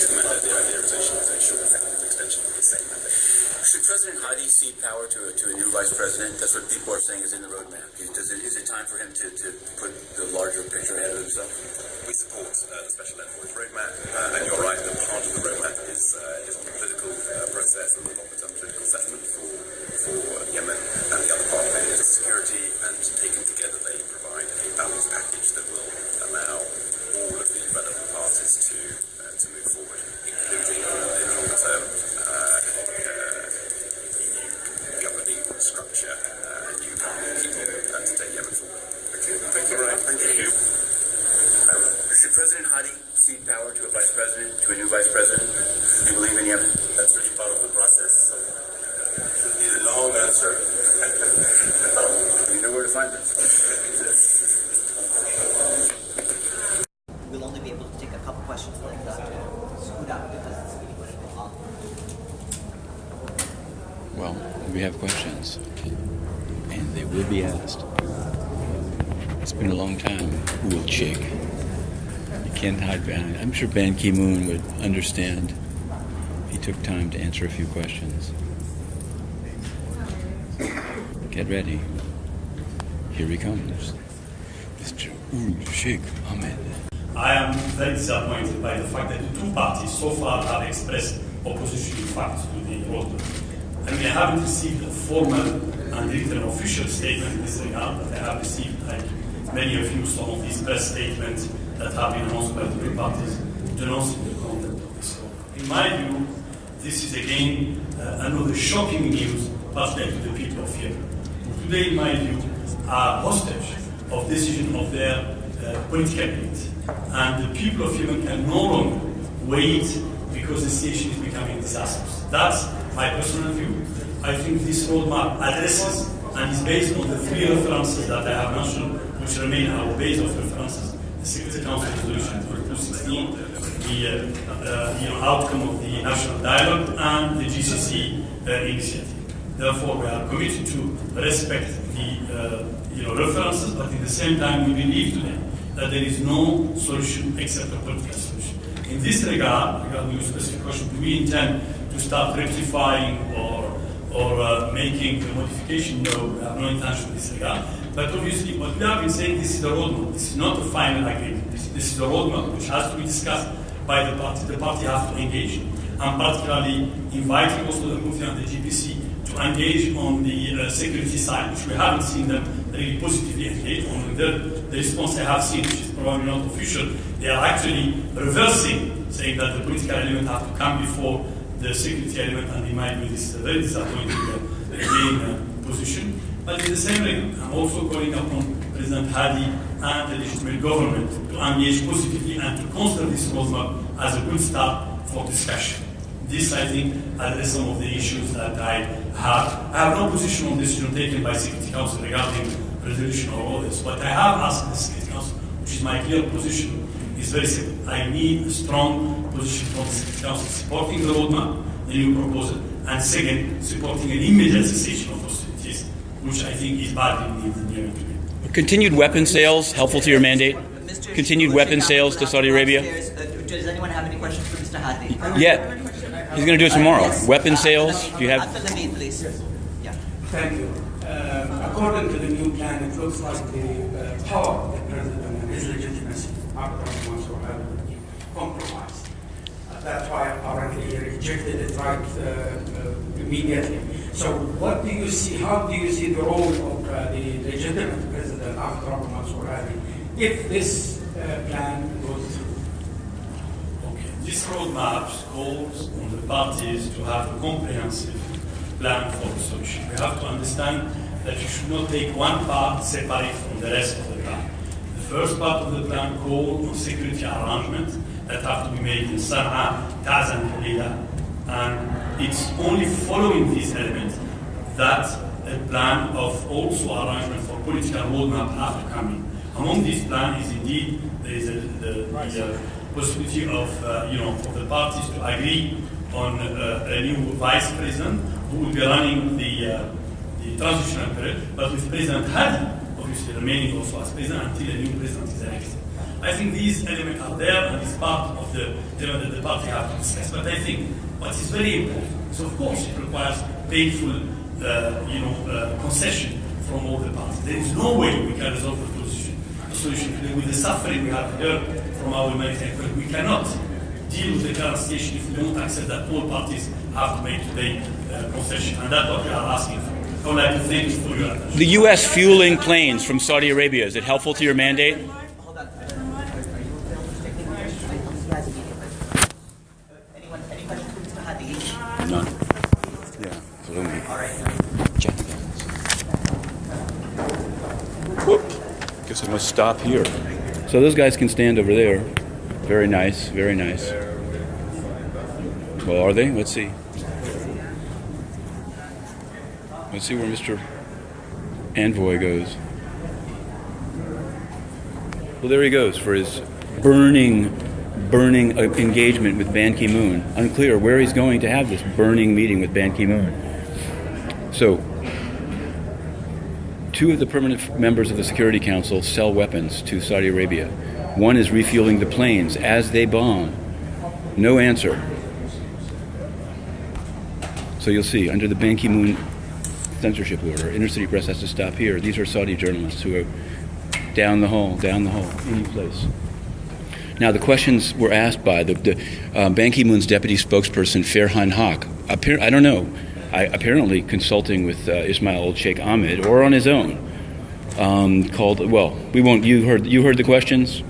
the mandate. The idea is a short extension of the same mandate. Should President Hadi cede power to a new vice president? That's what people are saying is in the roadmap. Is it time for him to put the larger picture ahead of himself? We support the Special Envoy's roadmap, and you're right that part of the roadmap is on the political process and the longer-term political settlement for Yemen, and the other part of it is security, and taken together they provide a balanced package that will allow all of the relevant parties to move forward, including in the longer term structure, and you can keep on to take Yemen forward. Okay, thank you. Right. Thank you. Should President Hadi cede power to a vice president, to a new vice president? Do you believe in Yemen? That's really part of the process. So should be a long answer. You know where to find it. We'll only be able to take a couple questions like that. Scoot out because it's really going to go on. Well, we have questions, and they will be asked. It's been a long time, Ould Cheikh. You can't hide behind it. I'm sure Ban Ki-moon would understand. He took time to answer a few questions. Get ready. Here he comes, Mr. Ould Cheikh Ahmed. I am very disappointed by the fact that the two parties so far have expressed opposition, in fact, to the roadmap. I mean, I haven't received a formal and written official statement in this regard, but I have received, like many of you, some of these press statements that have been announced by the two parties denouncing the content of this roadmap. In my view, this is again another shocking news passed to the people of Yemen, who today, in my view, are hostage of decision of their political elite. And the people of Yemen can no longer wait because the situation is becoming disastrous. That's my personal view. I think this roadmap addresses and is based on the three references that I have mentioned, which remain our base of references: the Security Council Resolution 216, the outcome of the national dialogue, and the GCC initiative. Therefore, we are committed to respect the references, but at the same time, we believe today that there is no solution except a political solution. In this regard, regarding your specific question, do we intend to start rectifying or making a modification? No, we have no intention in this regard. But obviously, what we have been saying, this is the roadmap. This is not a final agreement. This is the roadmap which has to be discussed by the party. The party has to engage. I'm particularly inviting also the Mufti and the GPC to engage on the security side, which we haven't seen them really positively engage on. The response I have seen, which is probably not official, they are actually reversing, saying that the political element has to come before the security element, and in my view, this is a very disappointing position. But in the same way, I'm also calling upon President Hadi and the legitimate government to engage positively and to consider this roadmap as a good start for discussion. This, I think, addresses some of the issues that I have. I have no position on decision taken by Security Council regarding resolution or all this. What I have asked the Security Council, which is my clear position, is very simple. I need a strong position from the Security Council supporting the roadmap, the new proposal, and second, supporting an immediate cessation of hostilities, which I think is badly needed in Yemen today. Continued weapon sales helpful to your mandate? Continued weapon sales to Saudi Arabia? Does anyone have any questions for Mr. Hadi? Yeah. He's going to do it tomorrow. Weapon sales? Do you have? After the meet, please. Yeah. Thank you. According to the new plan, it looks like the power of the president and his legitimacy are compromised. That's why apparently he rejected it right immediately. So what do you see? How do you see the role of the legitimate president after Hadi if this plan goes through? This roadmap calls on the parties to have a comprehensive plan for the solution. We have to understand that you should not take one part separate from the rest of the plan. The first part of the plan calls on security arrangements that have to be made in Sana'a, Gaza, and Hudaydah. And it's only following these elements that a plan of also arrangement for political roadmap have to come in. Among these plans is indeed there is the possibility of for the parties to agree on a new vice president who will be running the transitional period, but with President Hadi obviously remaining also as president until a new president is elected. I think these elements are there and it's part of the party have to discuss. But I think what is very important, so of course it requires painful concession from all the parties. There is no way we can resolve the solution with the suffering we have heard from our humanitarian colleagues. We cannot deal with the current situation if we don't accept that all parties have to make today concession, and that's what we are asking for. I would like to thank you for your attention. The U.S. fueling planes from Saudi Arabia, is it helpful to your mandate? Hold on. Are you taking questions? Anyone? Any questions for Mr. Hadi? None. Yeah. All right. Check. Whoop. Guess I must stop here. So those guys can stand over there. Very nice, very nice. Well, are they? Let's see. Let's see where Mr. Envoy goes. Well, there he goes for his burning engagement with Ban Ki-moon. Unclear where he's going to have this burning meeting with Ban Ki-moon. So, two of the permanent members of the Security Council sell weapons to Saudi Arabia. One is refueling the planes as they bomb. No answer. So you'll see, under the Ban Ki-moon censorship order, inner city press has to stop here. These are Saudi journalists who are down the hall, any place. Now, the questions were asked by the Ban Ki-moon's deputy spokesperson, Farhan Haq. I don't know. Apparently consulting with Ismail Ould Cheikh Ahmed or on his own. You heard the questions?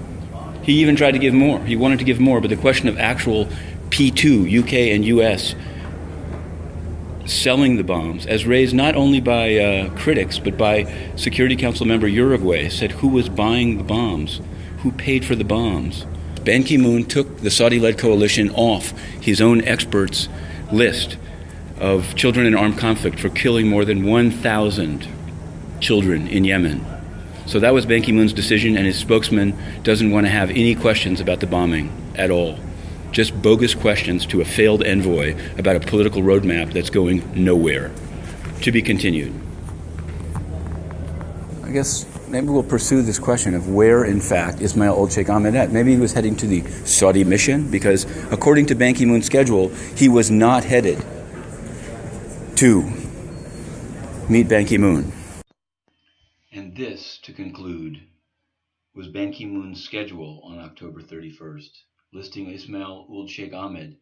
He even tried to give more. He wanted to give more, but the question of actual P2, UK and US, selling the bombs, as raised not only by critics, but by Security Council member Uruguay, said who was buying the bombs, who paid for the bombs. Ban Ki-moon took the Saudi-led coalition off his own experts' list of children in armed conflict for killing more than 1,000 children in Yemen. So that was Ban Ki-moon's decision, and his spokesman doesn't want to have any questions about the bombing at all. Just bogus questions to a failed envoy about a political roadmap that's going nowhere. To be continued. I guess maybe we'll pursue this question of where, in fact, Ismail Ould Cheikh Ahmed at. Maybe he was heading to the Saudi mission, because according to Ban Ki-moon's schedule, he was not headed to meet Ban Ki-moon. And this, to conclude, was Ban Ki-moon's schedule on October 31st, listing Ismail Ould Cheikh Ahmed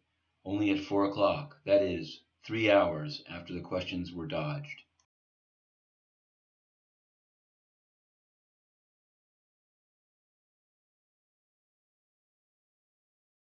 only at 4 o'clock, that is, 3 hours after the questions were dodged.